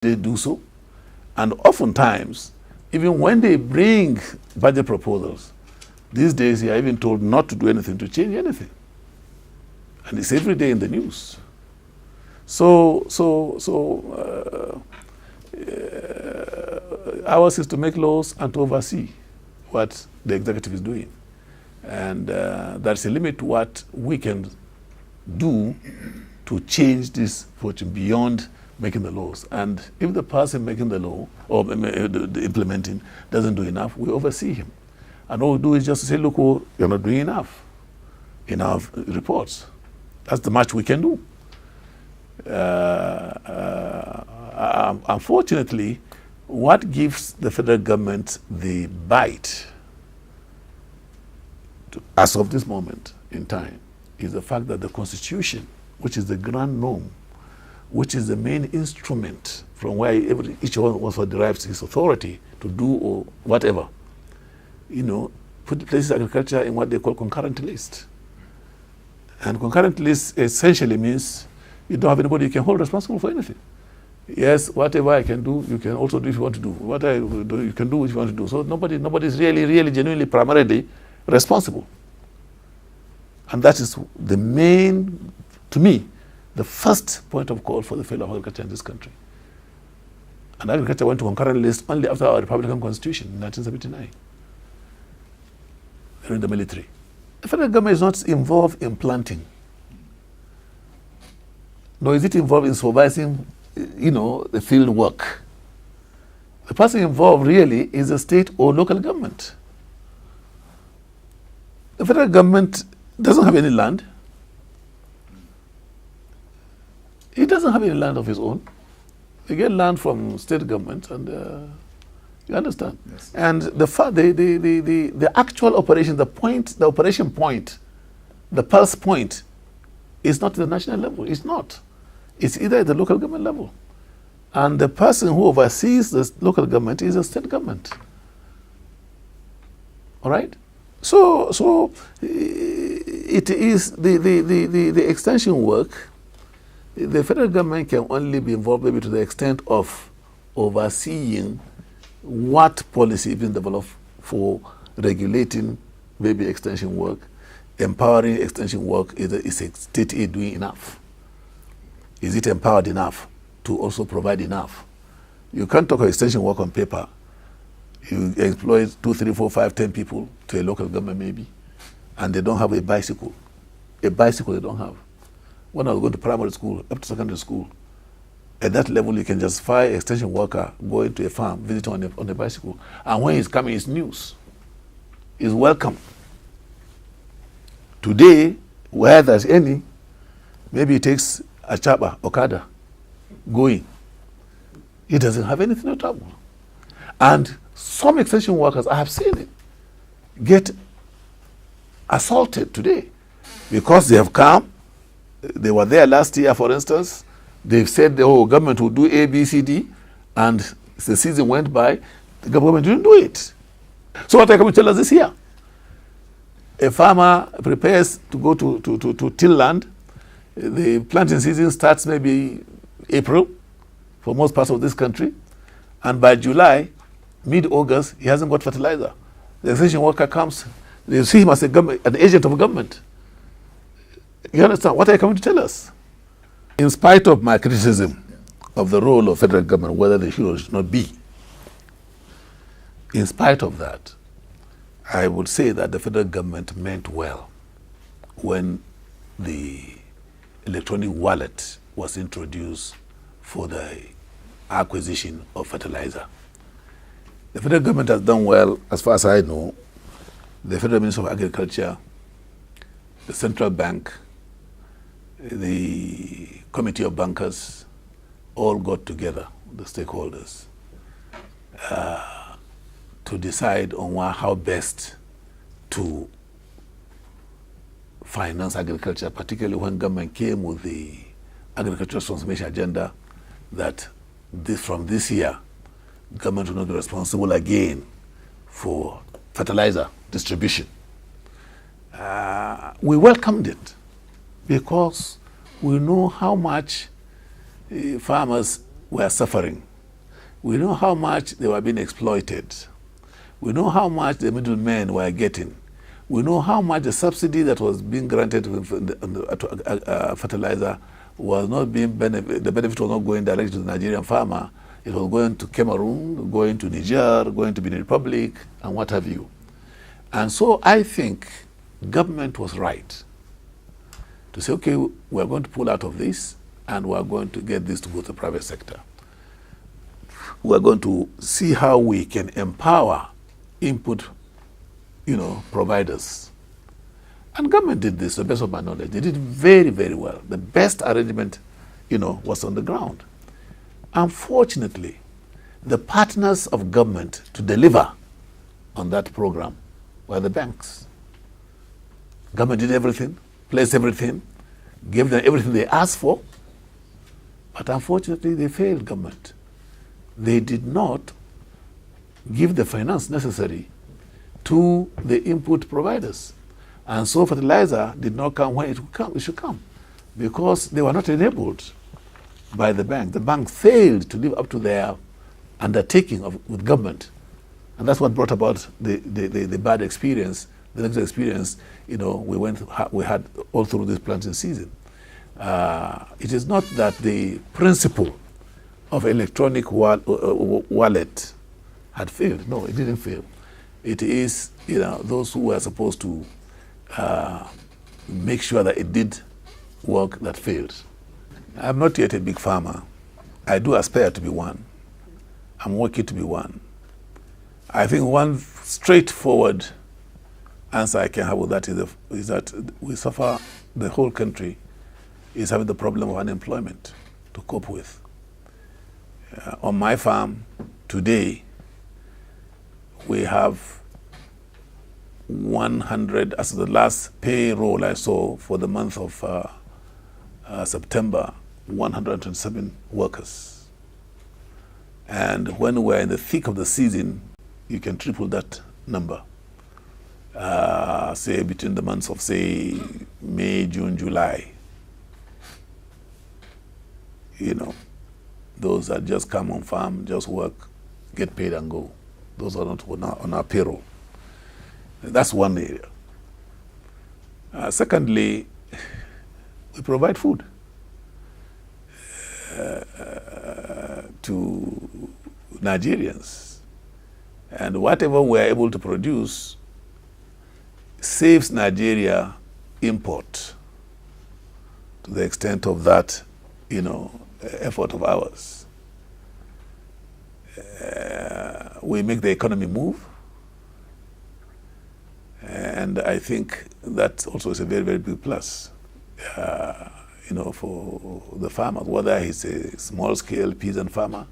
they do so. And oftentimes, even when they bring budget proposals, these days you are even told not to do anything to change anything. And it's every day in the news. Ours is to make laws and to oversee what the executive is doing. And there's a limit to what we can do to change this fortune beyond making the laws. And if the person making the law or the implementing doesn't do enough, we oversee him. And all we do is just say, look, oh, you're not doing enough in our reports. That's the much we can do. Unfortunately, what gives the federal government the bite as of this moment in time is the fact that the Constitution, which is the grand norm, which is the main instrument from where each one also derives his authority to do or whatever, places agriculture in what they call concurrent list. And concurrent list essentially means you don't have anybody you can hold responsible for anything. Yes, whatever I can do, you can also do if you want to do. What I do, you can do if you want to do. So nobody is really, genuinely, primarily responsible. And that is the main, to me, the first point of call for the failure of agriculture in this country. And agriculture went to concurrent list only after our Republican Constitution in 1979, during the military. The federal government is not involved in planting, nor is it involved in supervising, the field work. The person involved really is the state or local government. The federal government doesn't have any land. He doesn't have any land of his own. They get land from state government, and you understand. Yes. And the actual operation, the operation point, the pulse point, is not at the national level. It's not. It's either at the local government level, and the person who oversees the local government is the state government. All right. So it is the extension work. The federal government can only be involved maybe to the extent of overseeing what policy is being developed for regulating maybe extension work, empowering extension work. Is a state aid doing enough? Is it empowered enough to also provide enough? You can't talk of extension work on paper. You employ 2, 3, 4, 5, 10 people to a local government maybe, and they don't have a bicycle. A bicycle they don't have. When I was going to primary school, up to secondary school, at that level you can just fire extension worker, go into a farm, visit on a bicycle. And when he's coming, it's news. It's welcome. Today, where there's any, maybe it takes a chapa, okada, going. He doesn't have anything to trouble. And some extension workers, I have seen it, get assaulted today because they have come. They were there last year, for instance. They've said the whole government will do A, B, C, D, and the season went by, the government didn't do it. So what are you coming to tell us this year? A farmer prepares to go to till land. The planting season starts maybe April for most parts of this country, and by July, mid-August, he hasn't got fertilizer. The extension worker comes, they see him as an agent of government. You understand? What are you coming to tell us? In spite of my criticism of the role of federal government, whether they should or should not be, in spite of that, I would say that the federal government meant well when the electronic wallet was introduced for the acquisition of fertilizer. The federal government has done well, as far as I know. The Federal Ministry of Agriculture, the Central Bank, the Committee of Bankers all got together, the stakeholders, to decide on how best to finance agriculture, particularly when government came with the agricultural transformation agenda that from this year, government will not be responsible again for fertilizer distribution. We welcomed it because we know how much farmers were suffering We know how much they were being exploited. We know how much the middlemen were getting. We know how much the subsidy that was being granted to fertilizer was not being the benefit was not going directly to the Nigerian farmer. It was going to Cameroon, going to Niger, going to Benin Republic, and what have you. And so I think government was right to say, okay, we're going to pull out of this and we're going to get this to go to the private sector. We're going to see how we can empower input, providers. And government did this, to the best of my knowledge. They did very, very well. The best arrangement, was on the ground. Unfortunately, the partners of government to deliver on that program were the banks. Government did everything, placed everything, gave them everything they asked for, but unfortunately they failed government. They did not give the finance necessary to the input providers. And so fertilizer did not come when it should come, because they were not enabled by the bank. The bank failed to live up to their undertaking with government. And that's what brought about the bad experience, the next experience, we had all through this planting season. It is not that the principle of electronic wallet had failed. No, it didn't fail. It is, those who were supposed to make sure that it did work that failed. I'm not yet a big farmer. I do aspire to be one. I'm working to be one. I think one straightforward answer I can have with that is that we suffer, the whole country is having the problem of unemployment to cope with. On my farm today, we have 100, as the last payroll I saw for the month of September, 127 workers. And when we're in the thick of the season, you can triple that number. Say between the months of, say, May, June, July. Those that just come on farm, just work, get paid and go. Those are not on our payroll. That's one area. Secondly, we provide food to Nigerians. And whatever we're able to produce saves Nigeria import to the extent of that, effort of ours. We make the economy move. And I think that also is a very, very big plus, for the farmer, whether he's a small-scale peasant farmer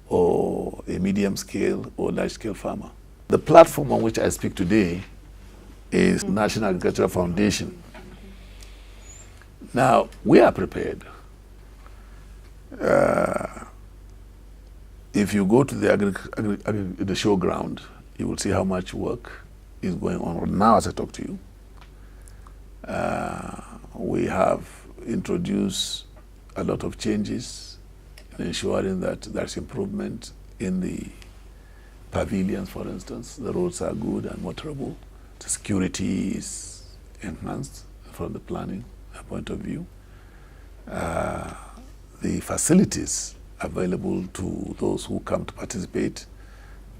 or a medium-scale or large-scale farmer. The platform on which I speak today is National Agricultural Foundation. Now, we are prepared. If you go to the showground, you will see how much work is going on now as I talk to you. We have introduced a lot of changes in ensuring that there's improvement in the pavilions, for instance. The roads are good and motorable. The security is enhanced from the planning point of view. The facilities available to those who come to participate,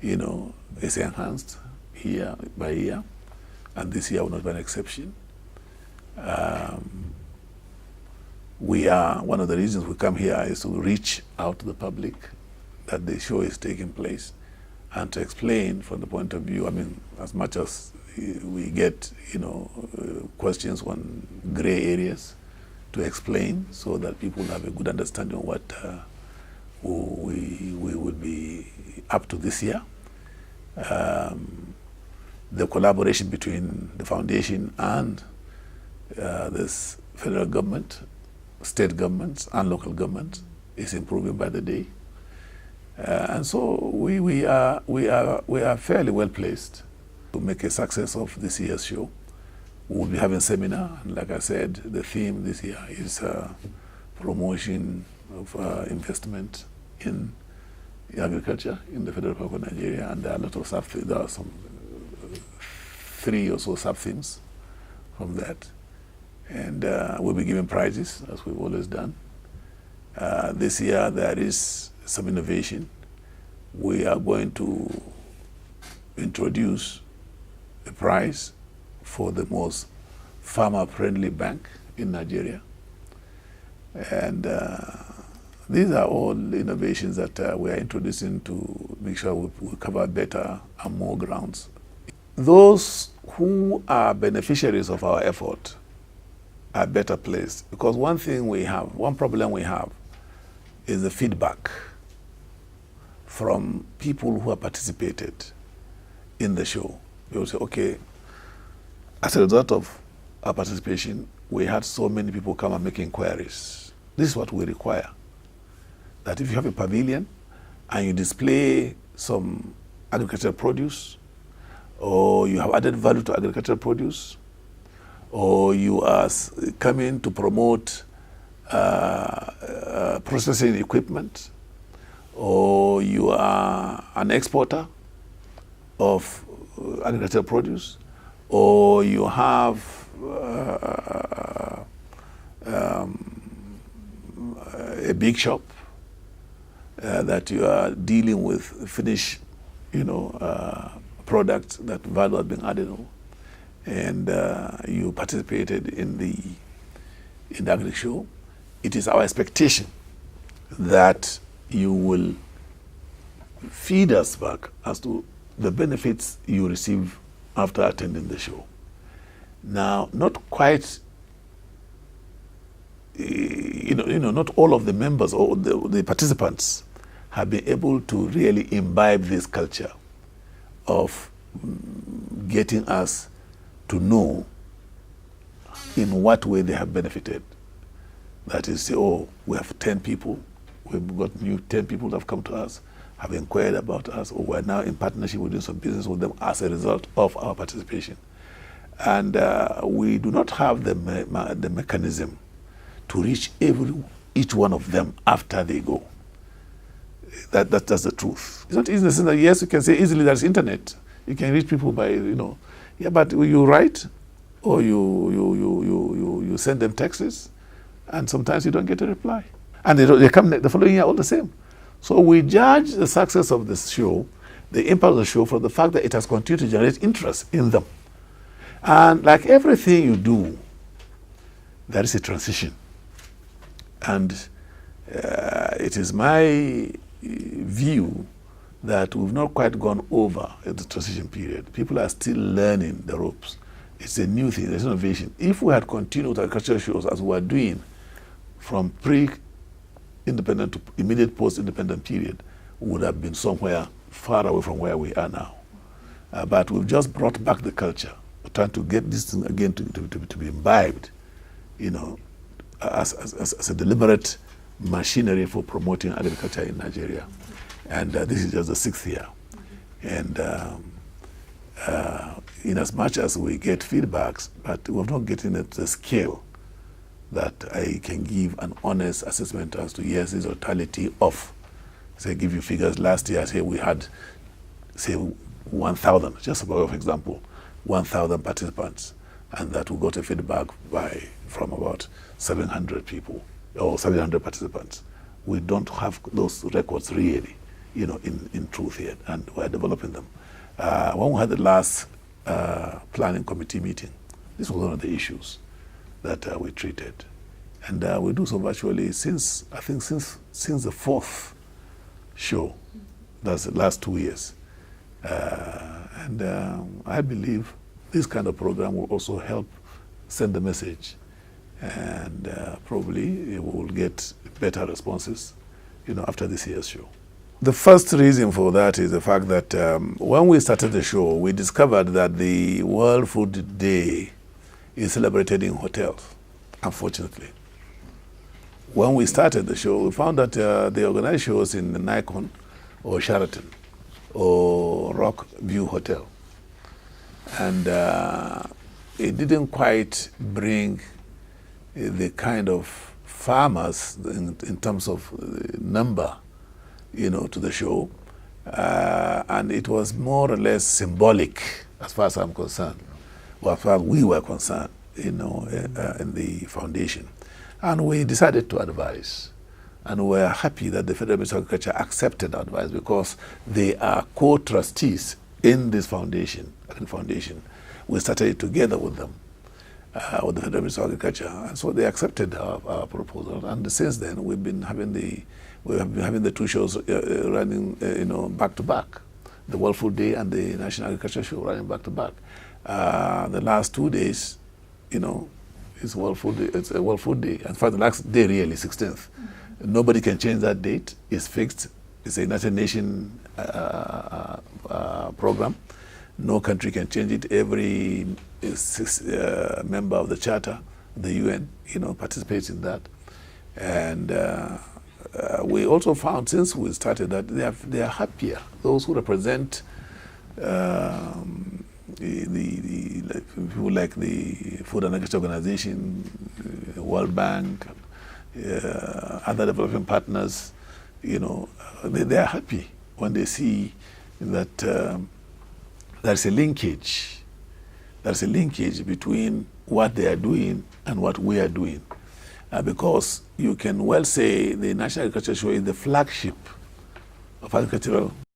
is enhanced year by year, and this year will not be an exception. One of the reasons we come here is to reach out to the public that the show is taking place and to explain from the point of view, as much as we get, questions on gray areas, to explain so that people have a good understanding of what we will be up to this year. The collaboration between the foundation and this federal government, state governments, and local governments is improving by the day, and so we are fairly well placed to make a success of this year's show. We will be having a seminar, and like I said, the theme this year is promotion of investment in agriculture in the Federal Republic of Nigeria, and there are a lot of there are some 3 or so sub-themes from that. And we'll be giving prizes, as we've always done. This year, there is some innovation. We are going to introduce a prize for the most farmer-friendly bank in Nigeria. And these are all innovations that we are introducing to make sure we cover better and more grounds. Those who are beneficiaries of our effort are better placed, because one problem we have is the feedback from people who have participated in the show. They will say, okay, as a result of our participation, we had so many people come and make inquiries. This is what we require. That if you have a pavilion and you display some agricultural produce, or you have added value to agricultural produce, or you are coming to promote processing equipment, or you are an exporter of agricultural produce, or you have a big shop that you are dealing with finished, products that value has been added on, and you participated in the agri show, it is our expectation that you will feed us back as to the benefits you receive after attending the show. Now, not quite, not all of the members or the participants have been able to really imbibe this culture of getting us to know in what way they have benefited. That is, say, we have 10 people, we've got new 10 people that have come to us, have inquired about us, or we're now in partnership, we're doing some business with them as a result of our participation. And we do not have the mechanism to reach each one of them after they go. That's the truth. It's not easy in the sense that, yes, you can say easily there's internet. You can reach people by, but you write or you send them texts, and sometimes you don't get a reply. And they come the following year all the same. So we judge the success of this show, the impact of the show, from the fact that it has continued to generate interest in them. And like everything you do, there is a transition. And it is my view that we've not quite gone over the transition period. People are still learning the ropes. It's a new thing, there's innovation. If we had continued with agricultural shows as we were doing from pre-independent to immediate post-independent period, we would have been somewhere far away from where we are now. But we've just brought back the culture. We're trying to get this thing again to be imbibed, as a deliberate machinery for promoting agriculture in Nigeria. And this is just the 6th year. And in as much as we get feedbacks, but we're not getting it to the scale that I can give an honest assessment as to, yes, this totality of, say, give you figures. Last year, say we had, say, 1,000, just for example, 1,000 participants, and that we got a feedback from about 700 people or 700 participants. We don't have those records really, in truth yet, and we're developing them. When we had the last planning committee meeting, this was one of the issues that we treated, and we do so virtually since the 4th show. That's the last 2 years, and I believe this kind of program will also help send the message, and probably we will get better responses, after this year's show. The first reason for that is the fact that when we started the show, we discovered that the World Food Day is celebrated in hotels, unfortunately. When we started the show, we found that they organized shows in the Nikon or Sheraton or Rock View Hotel. And it didn't quite bring the kind of farmers in terms of number to the show. And it was more or less symbolic as far as I'm concerned, or as far as we were concerned, in the foundation. And we decided to advise. And we are happy that the Federal Ministry of Agriculture accepted our advice, because they are co-trustees in this foundation. We started it together with them, with the Federal Ministry of Agriculture, and so they accepted our proposal. And since then, we've been having the two shows running, back to back, the World Food Day and the National Agriculture Show running back to back. The last 2 days, it's World Food Day. It's a World Food Day. In fact, the last day really, 16th. Nobody can change that date. It's fixed. It's a United Nations program. No country can change it. Every member of the Charter, the UN, participates in that. And we also found, since we started, that they are happier. Those who represent people like the Food and Agriculture Organization, World Bank, other development partners, they are happy when they see that there's a linkage. There's a linkage between what they are doing and what we are doing. Because you can well say the National Agriculture Show is the flagship of agricultural